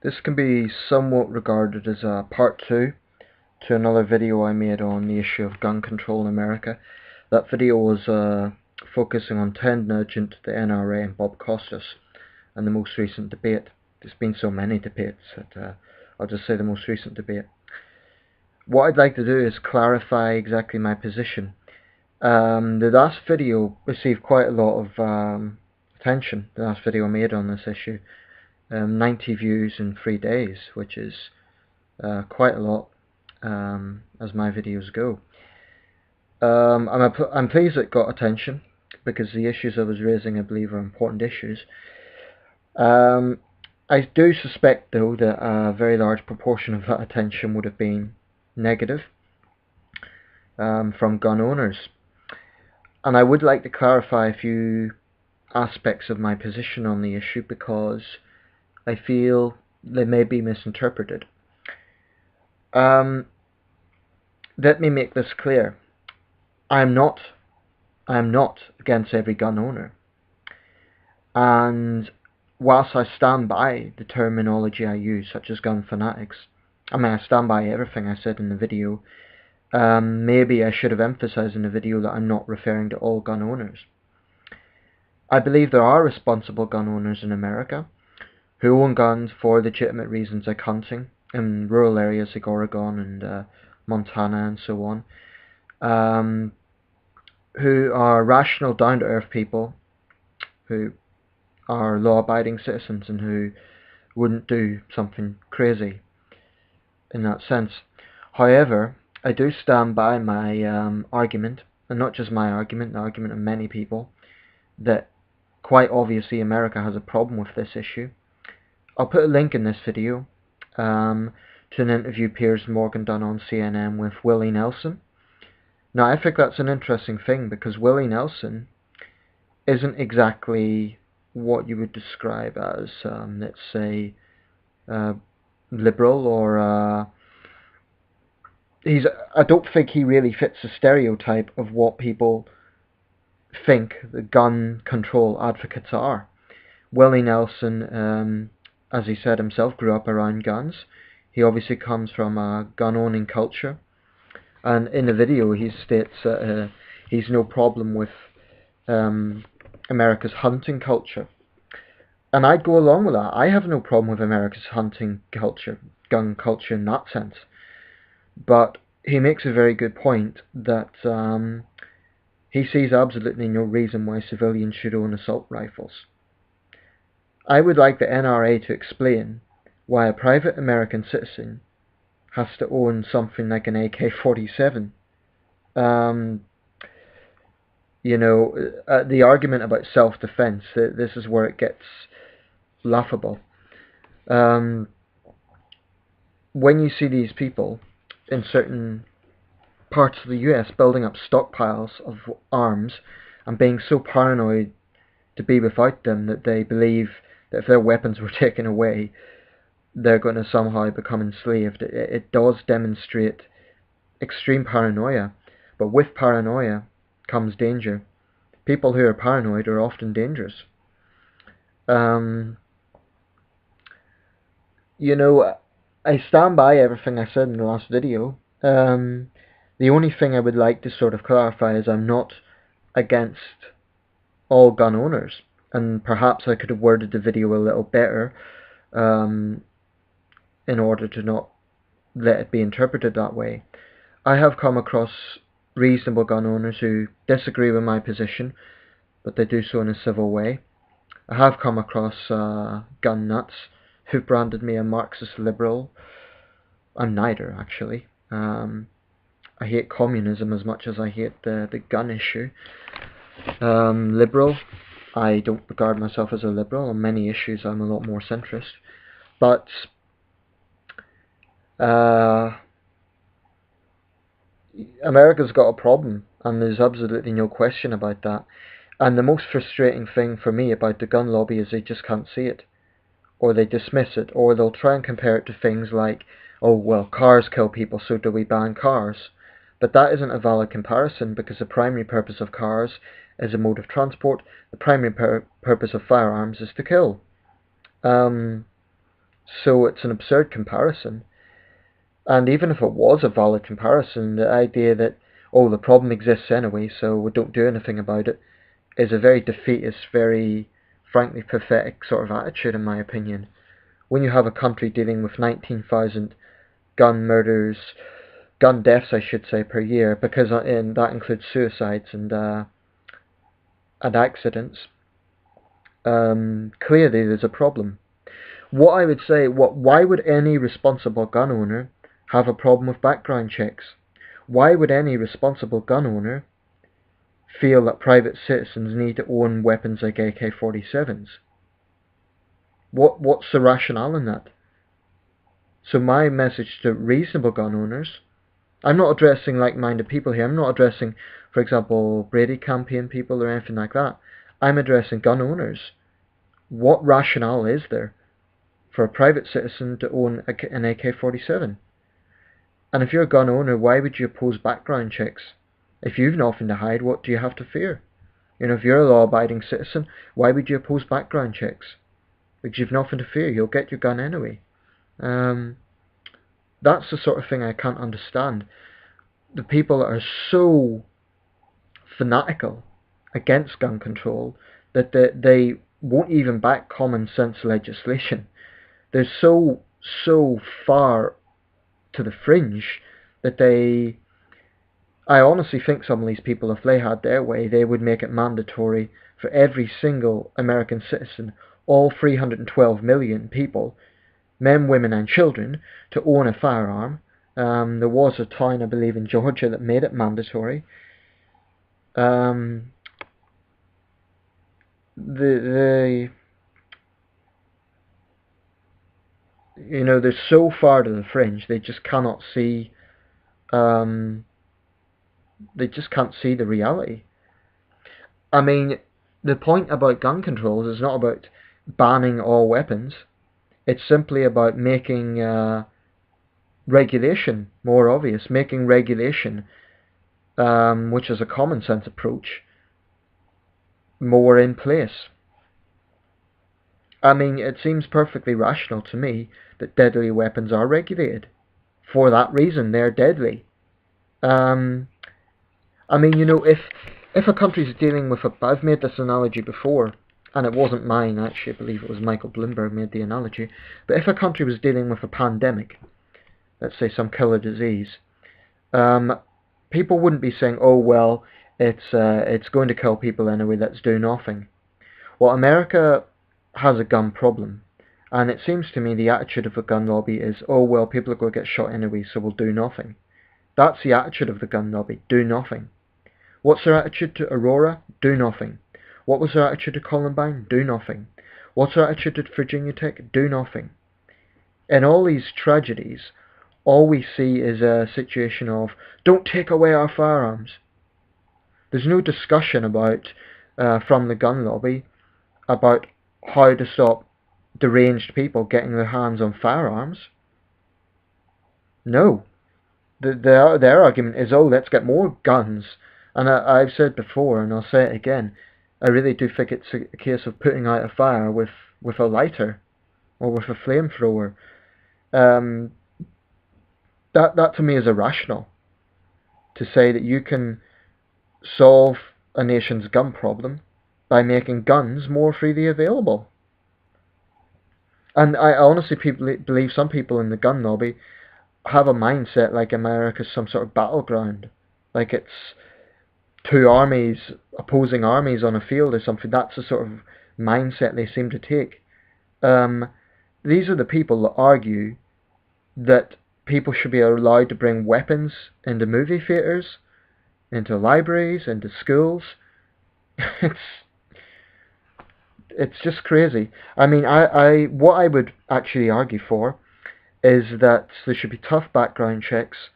This can be somewhat regarded as a part 2 to another video I made on the issue of gun control in America. That video was focusing on Ted Nugent, the NRA, and Bob Costas, and the most recent debate. There's been so many debates that I'll just say the most recent debate. What I'd like to do is clarify exactly my position. The last video received quite a lot of attention, the last video I made on this issue. 90 views in 3 days, which is quite a lot as my videos go. I'm pleased it got attention because the issues I was raising, I believe, are important issues. I do suspect, though, that a very large proportion of that attention would have been negative from gun owners. And I would like to clarify a few aspects of my position on the issue because I feel they may be misinterpreted. Let me make this clear. I am not against every gun owner. And whilst I stand by the terminology I use, such as gun fanatics, I stand by everything I said in the video. Maybe I should have emphasized in the video that I'm not referring to all gun owners. I believe there are responsible gun owners in America who own guns for legitimate reasons, like hunting in rural areas like Oregon and Montana and so on, who are rational, down-to-earth people who are law-abiding citizens and who wouldn't do something crazy in that sense. However, I do stand by my argument, and not just my argument, the argument of many people, that quite obviously America has a problem with this issue. I'll put a link in this video to an interview Piers Morgan done on CNN with Willie Nelson. Now, I think that's an interesting thing because Willie Nelson isn't exactly what you would describe as, let's say, liberal, or I don't think he really fits the stereotype of what people think the gun control advocates are. Willie Nelson, as he said himself, grew up around guns. He obviously comes from a gun-owning culture, and in the video he states that he's no problem with America's hunting culture. And I'd go along with that. I have no problem with America's hunting culture, gun culture in that sense. But he makes a very good point that he sees absolutely no reason why civilians should own assault rifles. I would like the NRA to explain why a private American citizen has to own something like an AK-47. The argument about self-defense, this is where it gets laughable. When you see these people in certain parts of the US building up stockpiles of arms and being so paranoid to be without them that they believe that if their weapons were taken away, they're going to somehow become enslaved. It does demonstrate extreme paranoia, but with paranoia comes danger. People who are paranoid are often dangerous. I stand by everything I said in the last video. The only thing I would like to sort of clarify is I'm not against all gun owners, and perhaps I could have worded the video a little better in order to not let it be interpreted that way. I have come across reasonable gun owners who disagree with my position, but they do so in a civil way. I have come across gun nuts who branded me a Marxist liberal. I'm neither, actually. I hate communism as much as I hate the gun issue. Liberal, I don't regard myself as a liberal. On many issues I'm a lot more centrist. But America's got a problem, and there's absolutely no question about that. And the most frustrating thing for me about the gun lobby is they just can't see it, or they dismiss it, or they'll try and compare it to things like, oh well, cars kill people, so do we ban cars? But that isn't a valid comparison, because the primary purpose of cars is a mode of transport. The primary purpose of firearms is to kill. So it's an absurd comparison. And even if it was a valid comparison, the idea that, oh, the problem exists anyway, so we don't do anything about it, is a very defeatist, very frankly pathetic sort of attitude, in my opinion. When you have a country dealing with 19,000 gun murders, gun deaths, I should say, per year, because that includes suicides and accidents, clearly there's a problem. What I would say, why would any responsible gun owner have a problem with background checks? Why would any responsible gun owner feel that private citizens need to own weapons like AK-47s? What's the rationale in that? So my message to reasonable gun owners, I'm not addressing like-minded people here. I'm not addressing, for example, Brady campaign people or anything like that. I'm addressing gun owners. What rationale is there for a private citizen to own an AK-47? And if you're a gun owner, why would you oppose background checks? If you've nothing to hide, what do you have to fear? If you're a law-abiding citizen, why would you oppose background checks? Because you've nothing to fear. You'll get your gun anyway. That's the sort of thing I can't understand. The people that are so fanatical against gun control that they won't even back common sense legislation. They're so far to the fringe that I honestly think some of these people, if they had their way, they would make it mandatory for every single American citizen, all 312 million people, men, women and children, to own a firearm. There was a town, I believe, in Georgia that made it mandatory. They're so far to the fringe, they just cannot see. They just can't see the reality. I mean, the point about gun controls is not about banning all weapons. It's simply about making regulation more obvious, making regulation, which is a common sense approach, more in place. I mean, it seems perfectly rational to me that deadly weapons are regulated. For that reason, they're deadly. I mean, if a country's dealing with I've made this analogy before, and it wasn't mine actually, I believe it was Michael Bloomberg made the analogy, but if a country was dealing with a pandemic, let's say some killer disease, people wouldn't be saying, oh well, it's going to kill people anyway, let's do nothing. Well, America has a gun problem, and it seems to me the attitude of the gun lobby is, oh well, people are going to get shot anyway, so we'll do nothing. That's the attitude of the gun lobby, do nothing. What's their attitude to Aurora? Do nothing. What was their attitude to Columbine? Do nothing. What's their attitude to Virginia Tech? Do nothing. In all these tragedies, all we see is a situation of, don't take away our firearms. There's no discussion about, from the gun lobby, about how to stop deranged people getting their hands on firearms. No. Their argument is, oh, let's get more guns. And I've said before, and I'll say it again, I really do think it's a case of putting out a fire with a lighter or with a flamethrower. That to me is irrational. To say that you can solve a nation's gun problem by making guns more freely available. And I honestly believe some people in the gun lobby have a mindset like America's some sort of battleground, like it's two armies, opposing armies on a field or something. That's the sort of mindset they seem to take. These are the people that argue that people should be allowed to bring weapons into movie theaters, into libraries, into schools. It's just crazy. I mean, what I would actually argue for is that there should be tough background checks.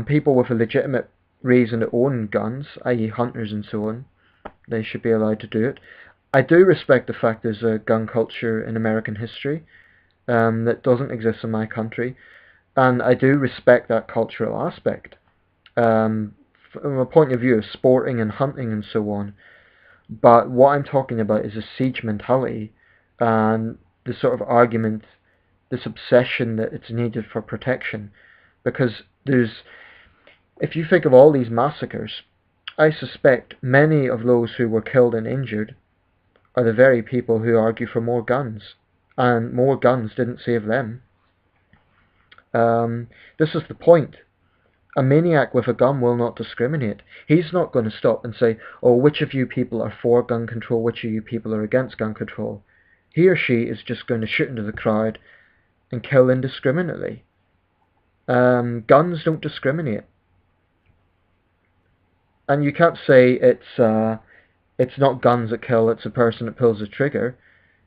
People with a legitimate reason to own guns, i.e. hunters and so on, they should be allowed to do it. I do respect the fact there's a gun culture in American history that doesn't exist in my country, and I do respect that cultural aspect from a point of view of sporting and hunting and so on. But what I'm talking about is a siege mentality and the sort of argument this obsession that it's needed for protection. Because if you think of all these massacres, I suspect many of those who were killed and injured are the very people who argue for more guns, and more guns didn't save them. This is the point. A maniac with a gun will not discriminate. He's not going to stop and say, oh, which of you people are for gun control, which of you people are against gun control. He or she is just going to shoot into the crowd and kill indiscriminately. Guns don't discriminate. And you can't say it's not guns that kill, it's the person that pulls the trigger.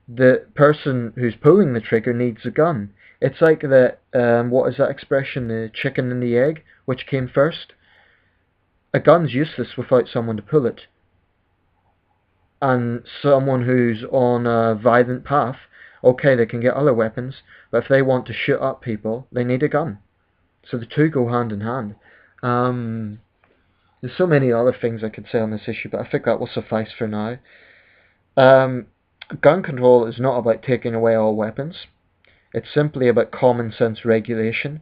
The person who's pulling the trigger needs a gun. It's like what is that expression, the chicken and the egg, which came first? A gun's useless without someone to pull it. And someone who's on a violent path, okay, they can get other weapons, but if they want to shoot up people, they need a gun. So the two go hand in hand. There's so many other things I could say on this issue, but I think that will suffice for now. Gun control is not about taking away all weapons. It's simply about common sense regulation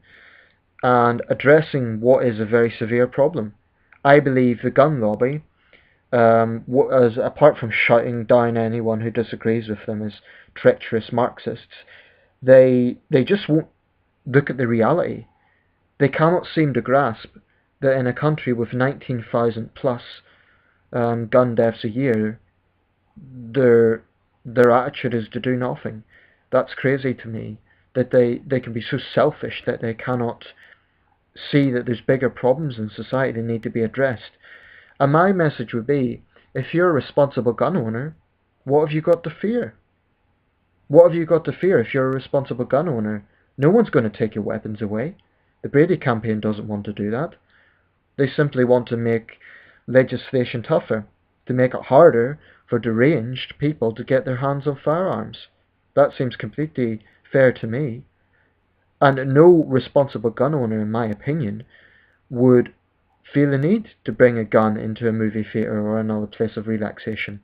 and addressing what is a very severe problem. I believe the gun lobby, apart from shouting down anyone who disagrees with them as treacherous Marxists, they just won't look at the reality. They cannot seem to grasp that in a country with 19,000 plus gun deaths a year, their attitude is to do nothing. That's crazy to me, that they can be so selfish that they cannot see that there's bigger problems in society that need to be addressed. And my message would be, if you're a responsible gun owner, what have you got to fear? What have you got to fear if you're a responsible gun owner? No one's going to take your weapons away. The Brady campaign doesn't want to do that. They simply want to make legislation tougher, to make it harder for deranged people to get their hands on firearms. That seems completely fair to me. And no responsible gun owner, in my opinion, would feel the need to bring a gun into a movie theatre or another place of relaxation.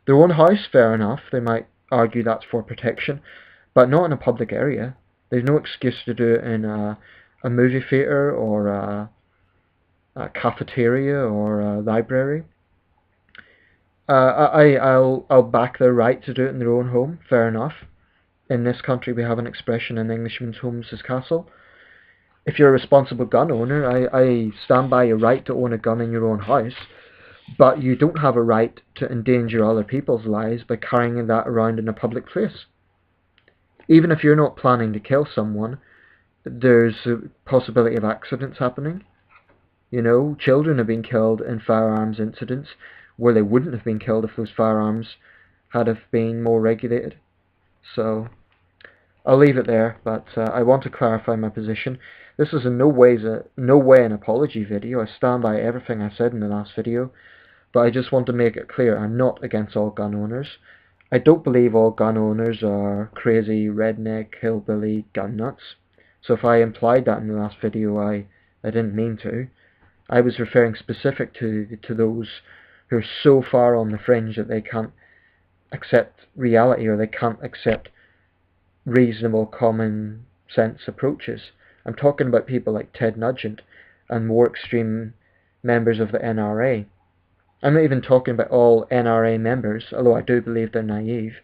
Their own house, fair enough, they might argue that's for protection, but not in a public area. There's no excuse to do it in a movie theatre or a cafeteria or a library. I'll back their right to do it in their own home, fair enough. In this country we have an expression, an Englishman's home is his castle. If you're a responsible gun owner, I stand by your right to own a gun in your own house, but you don't have a right to endanger other people's lives by carrying that around in a public place. Even if you're not planning to kill someone, there's a possibility of accidents happening. You know, children have been killed in firearms incidents where they wouldn't have been killed if those firearms had have been more regulated. So I'll leave it there, but I want to clarify my position. This is in no way an apology video. I stand by everything I said in the last video, but I just want to make it clear I'm not against all gun owners. I don't believe all gun owners are crazy redneck hillbilly gun nuts. So if I implied that in the last video, I didn't mean to. I was referring specific to those who are so far on the fringe that they can't accept reality, or they can't accept reasonable common sense approaches. I'm talking about people like Ted Nugent and more extreme members of the NRA. I'm not even talking about all NRA members, although I do believe they're naive.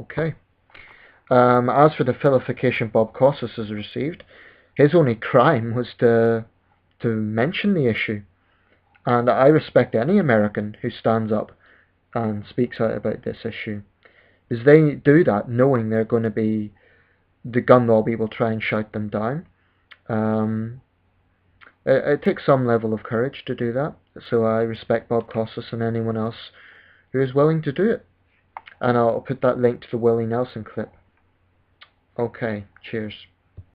Okay. As for the vilification Bob Costas has received, his only crime was to mention the issue. And I respect any American who stands up and speaks out about this issue, because they do that knowing they're going to be, the gun lobby will try and shout them down. It takes some level of courage to do that, so I respect Bob Costas and anyone else who is willing to do it. And I'll put that link to the Willie Nelson clip. Okay, cheers.